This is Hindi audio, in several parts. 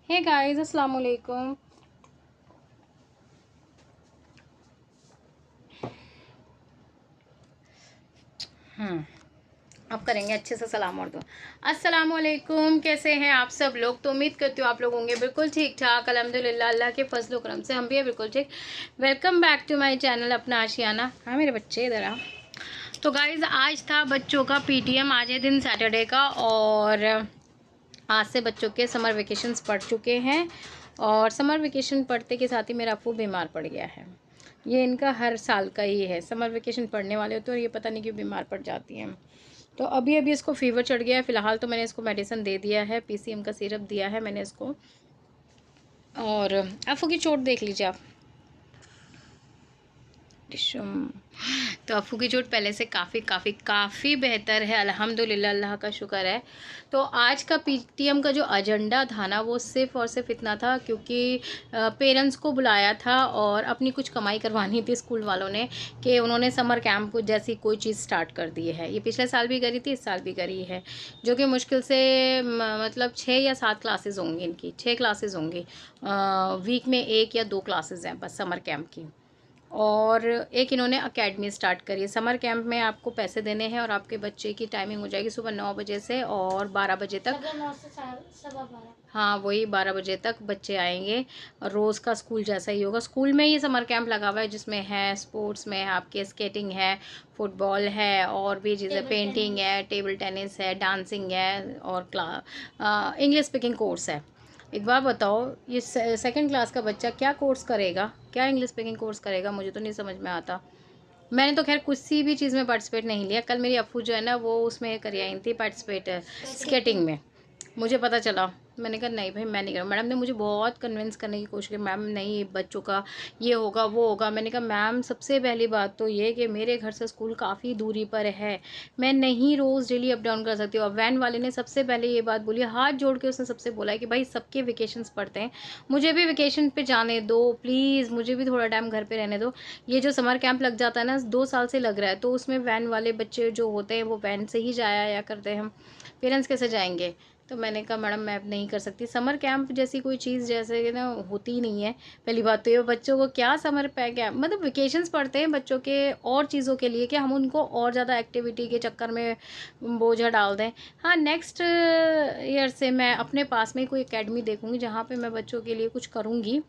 हे गाइस, अस्सलाम वालेकुम। अब करेंगे अच्छे से सलाम और दो। अस्सलाम वालेकुम, कैसे हैं आप सब लोग। तो उम्मीद करती हूँ आप लोग होंगे बिल्कुल ठीक ठाक। अल्हम्दुलिल्लाह, अल्लाह के फजल करम से हम भी हैं बिल्कुल ठीक। Welcome back to my channel अपना आशियाना। हाँ मेरे बच्चे इधर आ। तो गाइस, आज था बच्चों का पीटीएम, आज है दिन सैटरडे का। और आज से बच्चों के समर वेकेशंस पड़ चुके हैं। और समर वेकेशन पढ़ते के साथ ही मेरा अप्पू बीमार पड़ गया है। ये इनका हर साल का ही है, समर वेकेशन पढ़ने वाले होते हैं और ये पता नहीं क्यों बीमार पड़ जाती हैं। तो अभी अभी इसको फीवर चढ़ गया है। फ़िलहाल तो मैंने इसको मेडिसिन दे दिया है, पीसीएम का सिरप दिया है मैंने इसको। और अफ़ू की चोट देख लीजिए आप। डिशुम। तो अफ़ू की चोट पहले से काफ़ी बेहतर है, अल्हम्दुलिल्लाह, अल्लाह का शुक्र है। तो आज का पीटीएम का जो एजेंडा था ना, वो सिर्फ़ और सिर्फ इतना था क्योंकि पेरेंट्स को बुलाया था और अपनी कुछ कमाई करवानी थी स्कूल वालों ने, कि उन्होंने समर कैंप जैसी कोई चीज़ स्टार्ट कर दी है। ये पिछले साल भी करी थी, इस साल भी करी है, जो कि मुश्किल से मतलब 6 या 7 क्लासेस होंगी इनकी, 6 क्लासेस होंगी। वीक में 1 या 2 क्लासेस हैं बस समर कैंप की। और एक इन्होंने एकेडमी स्टार्ट करी है। समर कैंप में आपको पैसे देने हैं और आपके बच्चे की टाइमिंग हो जाएगी सुबह 9 बजे से और 12 बजे तक। 9 से 12:15। हाँ, वही 12 बजे तक बच्चे आएंगे और रोज़ का स्कूल जैसा ही होगा। स्कूल में ही समर कैंप लगा हुआ है, जिसमें है स्पोर्ट्स में आपके स्केटिंग है, फुटबॉल है और भी चीज़ें, पेंटिंग है, टेबल टेनिस है, डांसिंग है और इंग्लिश स्पीकिंग कोर्स है। एक बार बताओ, ये सेकंड क्लास का बच्चा क्या कोर्स करेगा, क्या इंग्लिश स्पीकिंग कोर्स करेगा, मुझे तो नहीं समझ में आता। मैंने तो खैर किसी भी चीज़ में पार्टिसिपेट नहीं लिया। कल मेरी अफ़ू जो है ना, वो उसमें कर आई थी पार्टिसिपेट, स्केटिंग में। मुझे पता चला, मैंने कहा नहीं भाई मैं नहीं करूँ। मैडम ने मुझे बहुत कन्विंस करने की कोशिश की, मैम नहीं बच्चों का ये होगा वो होगा। मैंने कहा मैम सबसे पहली बात तो ये कि मेरे घर से स्कूल काफ़ी दूरी पर है, मैं नहीं रोज़ डेली अप डाउन कर सकती हूँ। और वैन वाले ने सबसे पहले ये बात बोली, हाथ जोड़ के उसने सबसे बोला है कि भाई सबके वेकेशंस पड़ते हैं, मुझे भी वेकेशन पे जाने दो प्लीज़, मुझे भी थोड़ा टाइम घर पे रहने दो। ये जो समर कैंप लग जाता है ना, 2 साल से लग रहा है, तो उसमें वैन वाले बच्चे जो होते हैं वो वैन से ही जाया आया करते हैं, हम पेरेंट्स कैसे जाएंगे। तो मैंने कहा मैडम मैं अब नहीं कर सकती। समर कैंप जैसी कोई चीज़ जैसे कि ना होती ही नहीं है। पहली बात तो ये, बच्चों को क्या समर कैंप, मतलब वेकेशंस पड़ते हैं बच्चों के और चीज़ों के लिए कि हम उनको और ज़्यादा एक्टिविटी के चक्कर में बोझा डाल दें। हाँ, नेक्स्ट ईयर से मैं अपने पास में कोई एकेडमी देखूँगी जहाँ पे मैं बच्चों के लिए कुछ करूँगी।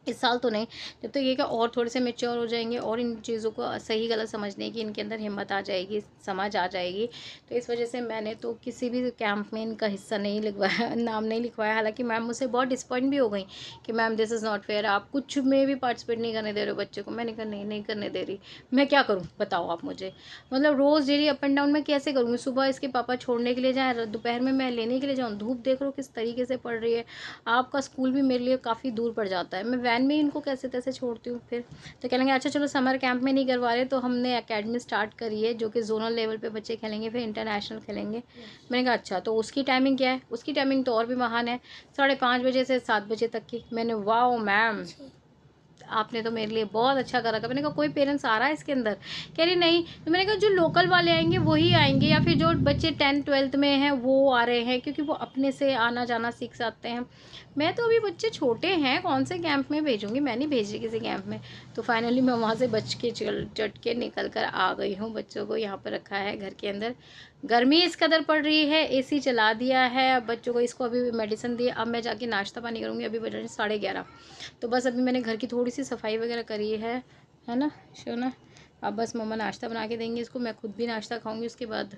इस साल तो नहीं, जब तक ये कि और थोड़े से मैच्योर हो जाएंगे और इन चीज़ों को सही गलत समझने की इनके अंदर हिम्मत आ जाएगी, समझ आ जाएगी। तो इस वजह से मैंने तो किसी भी कैंप में इनका हिस्सा नहीं लिखवाया, नाम नहीं लिखवाया। हालांकि मैम मुझसे बहुत डिसपॉइंट भी हो गई कि ma'am this is not fair, आप कुछ में भी पार्टिसिपेट नहीं करने दे रहे हो बच्चे को। मैंने कहा नहीं करने दे रही, मैं क्या करूँ बताओ आप मुझे। मतलब रोज़ डेली अप एंड डाउन मैं कैसे करूँगी। सुबह इसके पापा छोड़ने के लिए जाएँ, दोपहर में मैं लेने के लिए जाऊँ, धूप देख लो किस तरीके से पड़ रही है। आपका स्कूल भी मेरे लिए काफ़ी दूर पड़ जाता है, मैं वैन में इनको कैसे तैसे छोड़ती हूँ फिर। तो कह लेंगे अच्छा चलो समर कैंप में नहीं करवा रहे, तो हमने एकेडमी स्टार्ट करी है जो कि जोनल लेवल पे बच्चे खेलेंगे, फिर इंटरनेशनल खेलेंगे। मैंने कहा अच्छा, तो उसकी टाइमिंग क्या है। उसकी टाइमिंग तो और भी महान है, 5:30 बजे से 7 बजे तक की। मैंने वाओ मैम, आपने तो मेरे लिए बहुत अच्छा करा। मैंने कहा कोई पेरेंट्स आ रहा है इसके अंदर, कह रही नहीं। तो मैंने कहा जो लोकल वाले आएंगे वही आएंगे, या फिर जो बच्चे 10th-12th में हैं वो आ रहे हैं, क्योंकि वो अपने से आना जाना सीख सकते हैं। मैं तो अभी बच्चे छोटे हैं, कौन से कैंप में भेजूँगी, मैं नहीं भेज रही किसी कैंप में। तो फाइनली मैं वहाँ से बच के चट के निकल कर आ गई हूँ। बच्चों को यहाँ पर रखा है घर के अंदर। गर्मी इस कदर पड़ रही है, एसी चला दिया है। अब बच्चों को, इसको अभी मेडिसिन दी, अब मैं जाके नाश्ता पानी करूँगी। अभी बज रहे 11:30। तो बस अभी मैंने घर की थोड़ी सी सफाई वगैरह करी है ना शोना। अब बस मम्मा नाश्ता बना के देंगी इसको, मैं खुद भी नाश्ता खाऊंगी, उसके बाद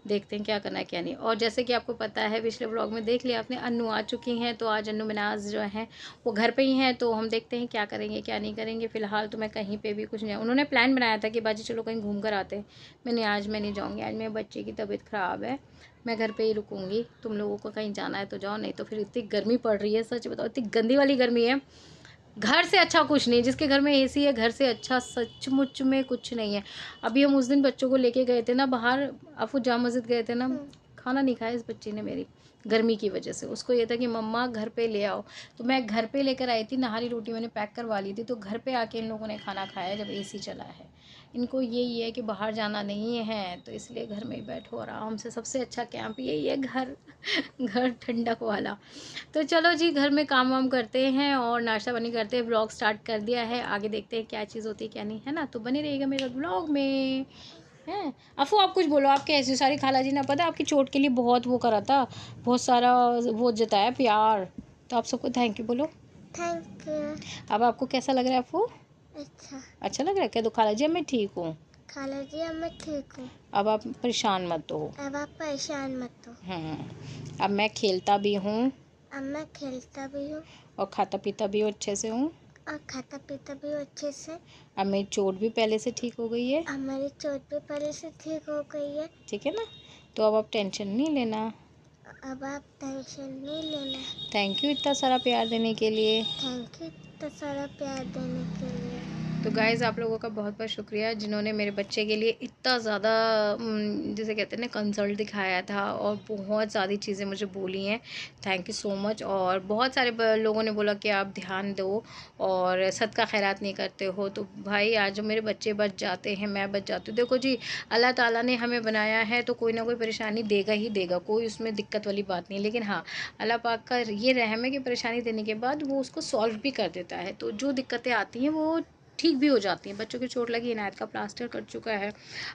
देखते हैं क्या करना है क्या नहीं। और जैसे कि आपको पता है, पिछले ब्लॉग में देख लिया आपने, अन्नू आ चुकी हैं। तो आज अन्नू मिनाज जो हैं वो घर पे ही हैं, तो हम देखते हैं क्या करेंगे क्या नहीं करेंगे। फ़िलहाल तो मैं कहीं पे भी कुछ नहीं, उन्होंने प्लान बनाया था कि बाजी चलो कहीं घूम कर आते हैं। मैंने आज मैं नहीं जाऊँगी, आज मेरे बच्चे की तबीयत ख़राब है, मैं घर पे ही रुकूँगी। तुम लोगों को कहीं जाना है तो जाओ, नहीं तो फिर इतनी गर्मी पड़ रही है, सच बताओ इतनी गंदी वाली गर्मी है। घर से अच्छा कुछ नहीं, जिसके घर में एसी है घर से अच्छा सचमुच में कुछ नहीं है। अभी हम उस दिन बच्चों को लेके गए थे ना बाहर, अफू जामा मस्जिद गए थे ना, खाना नहीं खाया इस बच्ची ने मेरी, गर्मी की वजह से। उसको ये था कि मम्मा घर पे ले आओ, तो मैं घर पे लेकर आई थी। नहारी रोटी मैंने पैक करवा ली थी, तो घर पे आके इन लोगों ने खाना खाया जब एसी चला है। इनको यही है कि बाहर जाना नहीं है, तो इसलिए घर में ही बैठो आराम से। सबसे अच्छा कैंप यही है, घर घर ठंडक वाला। तो चलो जी, घर में काम वाम करते हैं और नाश्ता पानी करते हैं। ब्लॉग स्टार्ट कर दिया है, आगे देखते हैं क्या चीज़ होती है क्या नहीं, है ना। तो बने रहिएगा मेरे ब्लॉग में। हैं अफू, आप कुछ बोलो। आप कैसी सारी खाला जी ने पता है आपकी चोट के लिए बहुत वो करा था, बहुत सारा वो जताया प्यार, तो आप सबको थैंक यू बोलो। Thank you. अब आपको कैसा लग रहा है अफू? अच्छा लग रहा है क्या? तो खाला जी अब मैं ठीक हूँ। खाला जी अब मैं ठीक हूँ। अब आप परेशान मत हो। अब आप परेशान मत हो। अब मैं खेलता भी हूँ अब मैं खेलता भी हूँ और खाता पीता भी अच्छे से हूँ। और खाता पीता भी अच्छे से। अब मेरी चोट भी पहले से ठीक हो गई है। अब मेरी चोट भी पहले से ठीक हो गई है। ठीक है ना, तो अब आप टेंशन नहीं लेना। अब आप टेंशन नहीं लेना। थैंक यू इतना सारा प्यार देने के लिए। थैंक यू इतना सारा प्यार देने के लिए। तो गाइज़, आप लोगों का बहुत बहुत शुक्रिया जिन्होंने मेरे बच्चे के लिए इतना ज़्यादा जिसे कहते हैं ना कंसल्ट दिखाया था और बहुत ज़्यादा चीज़ें मुझे बोली हैं। Thank you so much. और बहुत सारे लोगों ने बोला कि आप ध्यान दो और सदका खैरात नहीं करते हो। तो भाई, आज जो मेरे बच्चे बच जाते हैं, मैं बच जाती हूँ। देखो जी, अल्लाह ताला ने हमें बनाया है तो कोई ना कोई परेशानी देगा ही देगा, कोई उसमें दिक्कत वाली बात नहीं। लेकिन हाँ, अल्लाह पाक का ये रहम है कि परेशानी देने के बाद वो उसको सॉल्व भी कर देता है। तो जो दिक्कतें आती हैं वो ठीक भी हो जाती हैं। बच्चों की चोट लगी, इनायत का प्लास्टर कट चुका है,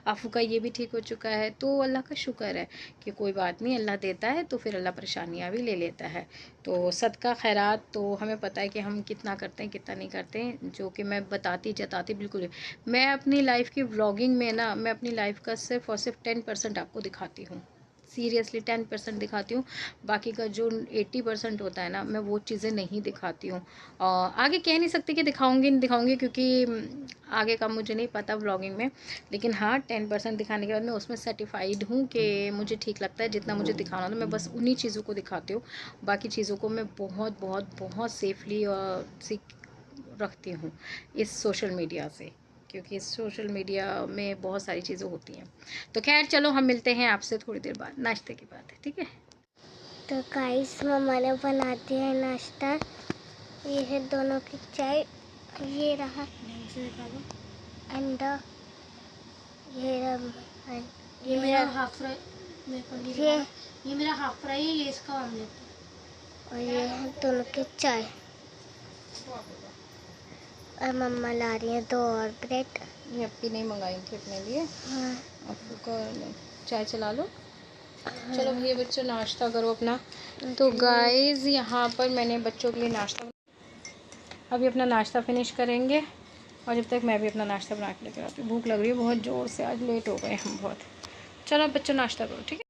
आफू का ये भी ठीक हो चुका है। तो अल्लाह का शुक्र है कि कोई बात नहीं, अल्लाह देता है तो फिर अल्लाह परेशानियाँ भी ले लेता है। तो सदका खैरात तो हमें पता है कि हम कितना करते हैं कितना नहीं करते हैं, जो कि मैं बताती जताती बिल्कुल। मैं अपनी लाइफ की व्लॉगिंग में ना, मैं अपनी लाइफ का सिर्फ और सिर्फ 10% आपको दिखाती हूँ। सीरियसली 10% दिखाती हूँ। बाकी का जो 80% होता है ना, मैं वो चीज़ें नहीं दिखाती हूँ। आगे कह नहीं सकती कि दिखाऊंगी नहीं दिखाऊंगी, क्योंकि आगे का मुझे नहीं पता व्लॉगिंग में। लेकिन हाँ, 10% दिखाने के बाद मैं उसमें सर्टिफाइड हूँ कि मुझे ठीक लगता है। जितना मुझे दिखाना था मैं बस उन्हीं चीज़ों को दिखाती हूँ। बाकी चीज़ों को मैं बहुत बहुत बहुत सेफली रखती हूँ इस सोशल मीडिया से, क्योंकि इस सोशल मीडिया में बहुत सारी चीज़ें होती हैं। तो खैर चलो, हम मिलते हैं आपसे थोड़ी देर बाद नाश्ते के बाद, ठीक है। तो गाइस, मम्मा ने बना दिया है नाश्ता। ये है दोनों की चाय, ये रहा अंडा, ये रहा ये मेरा हाफ फ्राई, ये मेरा हाफ फ्राई है, ये इसका ऑमलेट, और ये है दोनों की चाय। और मम्मा ला रही है 2 और ब्रेड। ये अपनी नहीं मंगाई थी अपने लिए। हाँ। आपको चाय चला लो। हाँ। चलो भैया बच्चों, नाश्ता करो अपना। तो गाइस, यहाँ पर मैंने बच्चों के लिए नाश्ता, अभी अपना नाश्ता फिनिश करेंगे और जब तक मैं भी अपना नाश्ता बना के लेकर आती हूँ। भूख लग रही है बहुत ज़ोर से, आज लेट हो गए हम बहुत। चलो बच्चों, नाश्ता करो, ठीक है।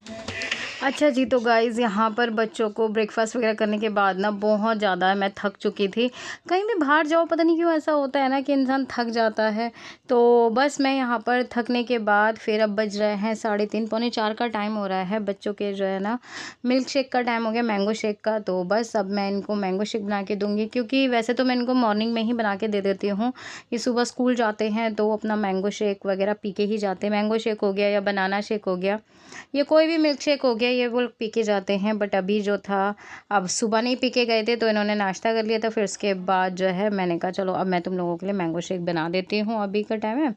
अच्छा जी, तो गाइज़, यहाँ पर बच्चों को ब्रेकफास्ट वगैरह करने के बाद ना बहुत ज़्यादा मैं थक चुकी थी। कहीं भी बाहर जाओ, पता नहीं क्यों ऐसा होता है ना कि इंसान थक जाता है। तो बस मैं यहाँ पर थकने के बाद फिर अब बज रहे हैं 3:30 पौने 4 का टाइम हो रहा है। बच्चों के जो है ना मिल्क शेक का टाइम हो गया, मैंगो शेक का। तो बस अब मैं इनको मैंगो शेक बना के दूँगी, क्योंकि वैसे तो मैं इनको मॉर्निंग में ही बना के दे देती हूँ। ये सुबह स्कूल जाते हैं तो अपना मैंगो शेक वगैरह पी के ही जाते हैं। मैंगो शेक हो गया या बनाना शेक हो गया, ये कोई भी मिल्क शेक हो गया, ये वो पी के जाते हैं। बट अभी जो था, अब सुबह नहीं पी के गए थे तो इन्होंने नाश्ता कर लिया था। फिर उसके बाद जो है मैंने कहा चलो अब मैं तुम लोगों के लिए मैंगो शेक बना देती हूँ, अभी का टाइम है।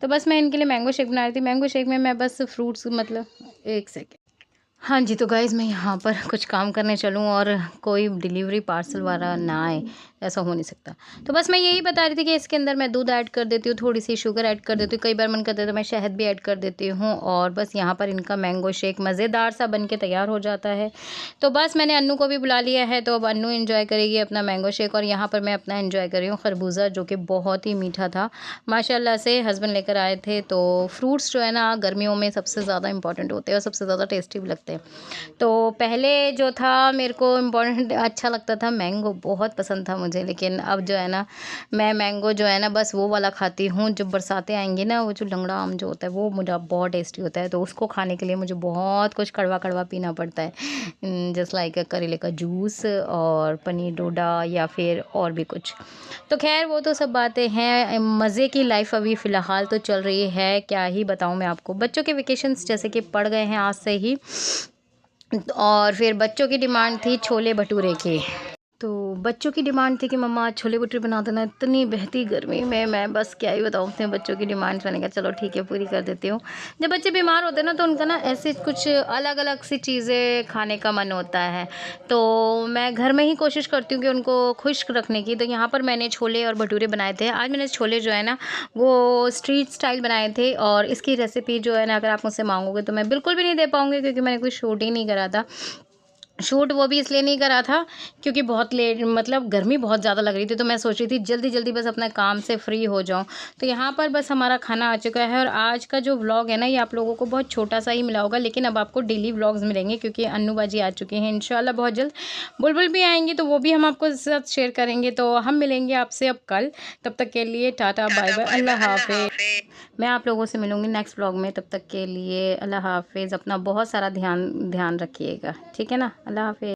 तो बस मैं इनके लिए मैंगो शेक बना रही थी। मैंगो शेक में मैं बस फ्रूट्स, मतलब एक सेकेंड, हाँ जी। तो गाइज़, मैं यहाँ पर कुछ काम करने चलूँ और कोई डिलीवरी पार्सल वाला ना आए, ऐसा हो नहीं सकता। तो बस मैं यही बता रही थी कि इसके अंदर मैं दूध ऐड कर देती हूँ, थोड़ी सी शुगर ऐड कर देती हूँ, कई बार मन करता है तो मैं शहद भी ऐड कर देती हूँ। और बस यहाँ पर इनका मैंगो शेक मज़ेदार सा बन के तैयार हो जाता है। तो बस मैंने अन्नू को भी बुला लिया है, तो अब अन्नू इन्जॉय करेगी अपना मैंगो शेक और यहाँ पर मैं अपना इन्जॉय कर रही हूँ खरबूजा, जो कि बहुत ही मीठा था माशाल्लाह से। हस्बैंड लेकर आए थे। तो फ्रूट्स जो है ना गर्मियों में सबसे ज़्यादा इंपॉर्टेंट होते हैं और सबसे ज़्यादा टेस्टी भी लगते हैं। तो पहले जो था मेरे को इम्पोर्टेंट अच्छा लगता था, मैंगो बहुत पसंद था मुझे। लेकिन अब जो है ना, मैं मैंगो जो है ना बस वो वाला खाती हूँ। जब बरसातें आएंगी ना, वो जो लंगड़ा आम जो होता है वो मुझे बहुत टेस्टी होता है। तो उसको खाने के लिए मुझे बहुत कुछ कड़वा कड़वा पीना पड़ता है, जस्ट लाइक करेले का जूस और पनीर डोडा या फिर और भी कुछ। तो खैर वो तो सब बातें हैं। मज़े की लाइफ अभी फ़िलहाल तो चल रही है, क्या ही बताऊँ मैं आपको। बच्चों के वेकेशंस जैसे कि पड़ गए हैं आज से ही, और फिर बच्चों की डिमांड थी छोले भटूरे की। तो बच्चों की डिमांड थी कि मम्मा आज छोले भटूरे बना देना। इतनी बहती गर्मी में मैं बस क्या ही बताऊँ अपने बच्चों की डिमांड्स। मैंने कहा चलो ठीक है पूरी कर देती हूँ। जब बच्चे बीमार होते हैं ना तो उनका ना ऐसे कुछ अलग अलग सी चीज़ें खाने का मन होता है। तो मैं घर में ही कोशिश करती हूँ कि उनको खुश रखने की। तो यहाँ पर मैंने छोले और भटूरे बनाए थे। आज मैंने छोले जो है ना वो स्ट्रीट स्टाइल बनाए थे, और इसकी रेसिपी जो है ना अगर आप मुझसे मांगोगे तो मैं बिल्कुल भी नहीं दे पाऊँगी, क्योंकि मैंने कोई शूट ही नहीं करा था। शूट वो भी इसलिए नहीं करा था क्योंकि बहुत लेट, मतलब गर्मी बहुत ज़्यादा लग रही थी, तो मैं सोच रही थी जल्दी-जल्दी बस अपना काम से फ्री हो जाऊँ। तो यहाँ पर बस हमारा खाना आ चुका है, और आज का जो व्लॉग है ना ये आप लोगों को बहुत छोटा-सा ही मिला होगा, लेकिन अब आपको डेली व्लॉग्स मिलेंगे क्योंकि अन्नू बाजी आ चुकी हैं। इंशाल्लाह बहुत जल्द बुलबुल भी आएँगी तो वो भी हम आपको साथ शेयर करेंगे। तो हम मिलेंगे आपसे अब कल। तब तक के लिए टाटा बाय-बाय, अल्लाह हाफ़िज़। मैं आप लोगों से मिलूँगी नेक्स्ट व्लॉग में। तब तक के लिए अल्लाह हाफ़िज़। अपना बहुत सारा ध्यान रखिएगा, ठीक है ना? अल्लाह हाफ़िज़।